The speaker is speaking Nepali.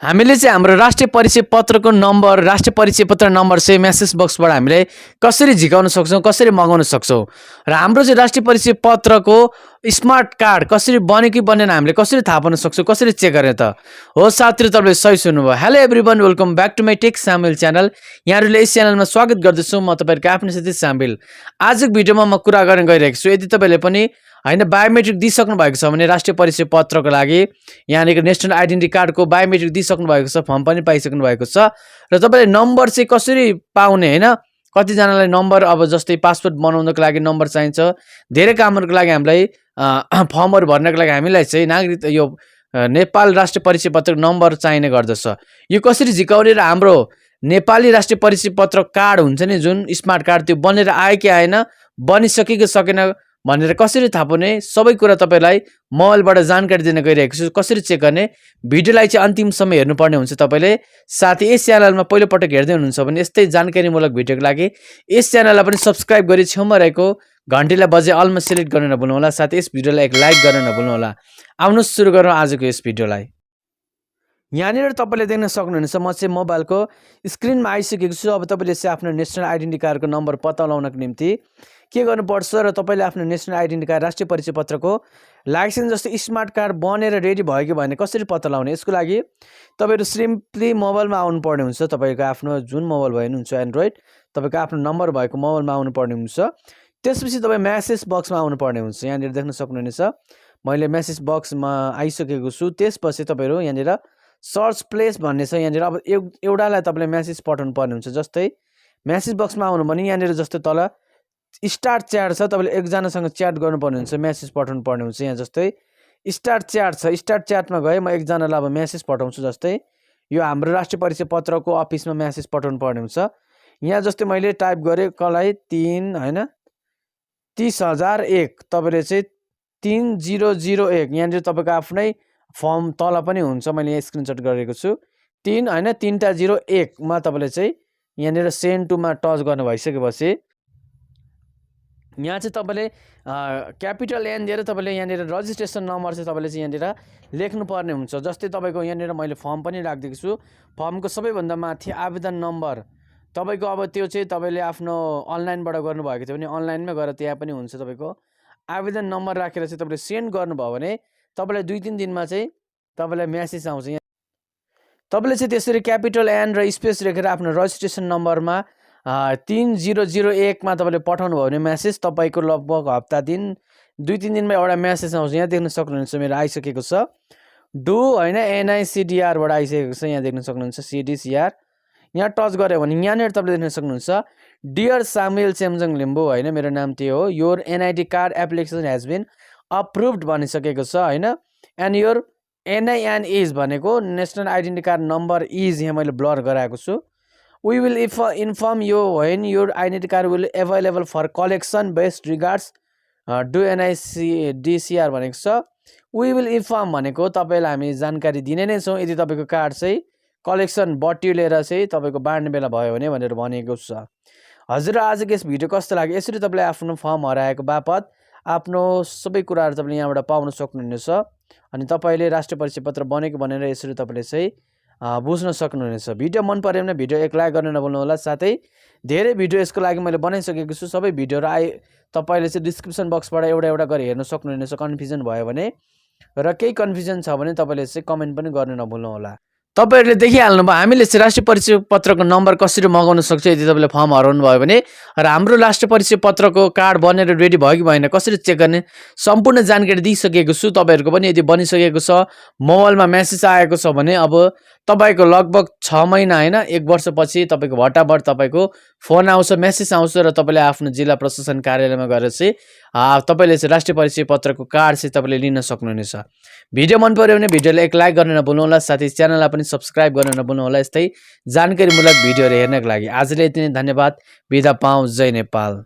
हामीले चाहिँ हाम्रो राष्ट्रिय परिचय पत्रको नम्बर राष्ट्रिय परिचय पत्र नम्बर चाहिँ मेसेज बक्सबाट हामीले कसरी झिकाउन सक्छौँ, कसरी मगाउन सक्छौँ र हाम्रो चाहिँ राष्ट्रिय परिचय पत्रको स्मार्ट कार्ड कसरी बन्यो कि बनेन हामीले कसरी थाहा पाउन सक्छौँ, कसरी चेक गर्ने त हो साथीहरू, तपाईँले सही सुन्नुभयो। Hello everyone, welcome back to my tech सामेल च्यानल। यहाँहरूले यस च्यानलमा स्वागत गर्दछु। म तपाईँहरूको आफ्नो साथी सामेल। आजको भिडियोमा म कुरा गर्न गइरहेको छु। यदि तपाईँले पनि बायोमेट्रिक दिइसक्नु भएको छ भने राष्ट्रिय परिचय पत्रको लागि यहाँनिर नेसनल आइडेन्टिटी कार्डको बायोमेट्रिक दिइसक्नु भएको छ, फर्म पनि पाइसक्नु भएको छ र तपाईँले नम्बर चाहिँ कसरी पाउने हैन, कतिजनालाई नम्बर अब जस्तै पासपोर्ट बनाउनको लागि नम्बर चाहिन्छ, धेरै कामहरूको लागि हामीलाई फर्महरू भर्नको लागि हामीलाई चाहिँ नागरिक यो नेपाल राष्ट्रिय परिचय पत्रको नम्बर चाहिने गर्दछ। यो कसरी झिकाउने र हाम्रो नेपाली राष्ट्रिय परिचय पत्र कार्ड हुन्छ नि जुन स्मार्ट कार्ड, त्यो बनेर आयो कि आएन, बनिसक्यो कि सकेन भनेर कसरी थाहा पाउने, सबै कुरा तपाईँलाई मोबाइलबाट जानकारी दिन गइरहेको छु। कसरी चेक गर्ने, भिडियोलाई चाहिँ अन्तिमसम्म हेर्नुपर्ने हुन्छ तपाईँले। साथै यस च्यानलमा पहिलोपटक हेर्दै हुनुहुन्छ भने यस्तै जानकारीमूलक भिडियोको लागि यस च्यानललाई पनि सब्सक्राइब गरी छेउमा रहेको घन्टीलाई बजे अलमा सेलेक्ट गर्न नभुल्नुहोला। साथै यस भिडियोलाई एक लाइक गर्न नभुल्नुहोला। आउनुहोस् सुरु गरौँ आजको यस भिडियोलाई। यहाँनिर तपाईँले देख्न सक्नुहुनेछ म चाहिँ मोबाइलको स्क्रिनमा आइसकेको छु। अब तपाईँले चाहिँ आफ्नो नेसनल आइडेन्टिटी कार्डको नम्बर पत्ता लगाउनको निम्ति के गर्नुपर्छ र तपाईँले आफ्नो नेसनल आइडेन्टिटी कार्ड राष्ट्रिय परिचय पत्रको लाइसेन्स जस्तो स्मार्ट कार्ड बनेर रेडी भयो कि भएन कसरी पत्ता लगाउने, यसको लागि तपाईँहरू सिम्पली मोबाइलमा आउनुपर्ने हुन्छ। तपाईँको आफ्नो जुन मोबाइल भन्नुहुन्छ एन्ड्रोइड, तपाईँको आफ्नो नम्बर भएको मोबाइलमा आउनुपर्ने हुन्छ। त्यसपछि तपाईँ मेसेज बक्समा आउनुपर्ने हुन्छ। यहाँनिर देख्न सक्नुहुनेछ मैले मेसेज बक्समा आइसकेको छु। त्यसपछि तपाईँहरू यहाँनिर सर्च प्लेस भन्ने छ। यहाँनिर अब एउटालाई तपाईँले मेसेज पठाउनु पर्ने हुन्छ। जस्तै मेसेज बक्समा आउनु भने यहाँनिर जस्तै तल स्टार्ट च्याट छ, तपाईँले एकजनासँग च्याट गर्नुपर्ने हुन्छ, मेसेज पठाउनु पर्ने हुन्छ। यहाँ जस्तै स्टार्ट च्याट छ, स्टार्ट च्याटमा गए म एकजनालाई अब मेसेज पठाउँछु। जस्तै यो हाम्रो राष्ट्रिय परिचय पत्रको अफिसमा मेसेज पठाउनु पर्ने हुन्छ। यहाँ जस्तै मैले टाइप गरेँ कसलाई 30,001, तपाईँले चाहिँ 3001, यहाँनिर तपाईँको आफ्नै फर्म तल पनि हुन्छ। मैले यहाँ स्क्रिनसट गरेको छु। 3टा 01मा तपाईँले चाहिँ यहाँनिर सेन्ड टुमा टच गर्नु भइसकेपछि यहाँ चाहिँ तपाईँले क्यापिटल एन दिएर तपाईँले यहाँनिर रजिस्ट्रेसन नम्बर चाहिँ तपाईँले चाहिँ यहाँनिर लेख्नुपर्ने हुन्छ। जस्तै तपाईँको यहाँनिर मैले फर्म पनि राखिदिएको छु। फर्मको सबैभन्दा माथि आवेदन नम्बर तपाईँको, अब त्यो चाहिँ तपाईँले आफ्नो अनलाइनबाट गर्नुभएको थियो भने अनलाइनमै गएर त्यहाँ पनि हुन्छ। तपाईँको आवेदन नम्बर राखेर चाहिँ तपाईँले सेन्ड गर्नुभयो भने तपाईँलाई 2-3 दिनमा चाहिँ तपाईँलाई म्यासेज आउँछ। यहाँ तपाईँले चाहिँ त्यसरी क्यापिटल एन र स्पेस लेखेर आफ्नो रजिस्ट्रेसन नम्बरमा 3001मा तपाईँले पठाउनु भयो भने म्यासेज तपाईँको लगभग हप्ता दिन 2-3 दिनमा एउटा म्यासेज आउँछ। यहाँ देख्न सक्नुहुन्छ मेरो आइसकेको छ। डु एनआइसिडिआरबाट आइसकेको छ। यहाँ देख्न सक्नुहुन्छ सिडिसिआर। यहाँ टच गऱ्यो भने यहाँनिर तपाईँले देख्न सक्नुहुन्छ डियर सामेल चेम्जङ लिम्बू, मेरो नाम त्यो हो। Your NID card application has been approved भनिसकेको छ। एन्ड योर एनआइएन इज भनेको national identity card number is, यहाँ मैले ब्लर गराएको छु। We will inform you when your identity card will available for collection best regards do NICDCR भनेको छ। वी विल इन्फर्म भनेको तपाईँलाई हामी जानकारी दिने नै छौँ यदि तपाईँको कार्ड चाहिँ कलेक्सन बट्युलेर चाहिँ तपाईँको बाँड्ने बेला भयो भने भनेर भनेको छ। हजुर आजको यस भिडियो कस्तो लाग्यो? यसरी तपाईँले आफ्नो फर्म हराएको बापत आफ्नो सबै कुराहरू तपाईँले यहाँबाट पाउन सक्नुहुनेछ। अनि तपाईँले राष्ट्रिय परिचय पत्र बनेको भनेर यसरी तपाईँले चाहिँ बुझ्न सक्नुहुनेछ। भिडियो मन पऱ्यो भने भिडियो एक लाइक गर्न नभुल्नुहोला। साथै धेरै भिडियो यसको लागि मैले बनाइसकेको छु। सबै भिडियोहरू तपाईँले चाहिँ डिस्क्रिप्सन बक्सबाट एउटा गरेर हेर्न सक्नुहुनेछ। कन्फ्युजन भयो भने र केही कन्फ्युजन छ भने तपाईँले चाहिँ कमेन्ट पनि गर्न नभुल्नुहोला। तपाईँहरूले देखिहाल्नुभयो हामीले चाहिँ राष्ट्रिय परिचय पत्रको नम्बर कसरी मगाउन सक्छ यदि तपाईँले फर्म हराउनु भयो भने, र हाम्रो राष्ट्रिय परिचय पत्रको कार्ड बनेर रेडी भयो कि भएन कसरी चेक गर्ने सम्पूर्ण जानकारी दिइसकेको छु। तपाईँहरूको पनि यदि बनिसकेको छ, मोबाइलमा मेसेज आएको छ भने अब तपाईँको लगभग 6 महिना 1 वर्षपछि तपाईँको भटाभट तपाईँको फोन आउँछ, मेसेज आउँछ र तपाईँले आफ्नो जिल्ला प्रशासन कार्यालयमा गएर चाहिँ तपाईँले चाहिँ राष्ट्रिय परिचय पत्रको कार्ड चाहिँ तपाईँले लिन सक्नुहुनेछ। भिडियो मन पऱ्यो भने भिडियोलाई एक लाइक गर्न नभुल्नुहोला। साथै च्यानललाई पनि सब्सक्राइब गर्न नभुल्नुहोला यस्तै जानकारीमूलक भिडियोहरू हेर्नको लागि। आजले यति नै, धन्यवाद, बिदा पाऊँ। जय नेपाल।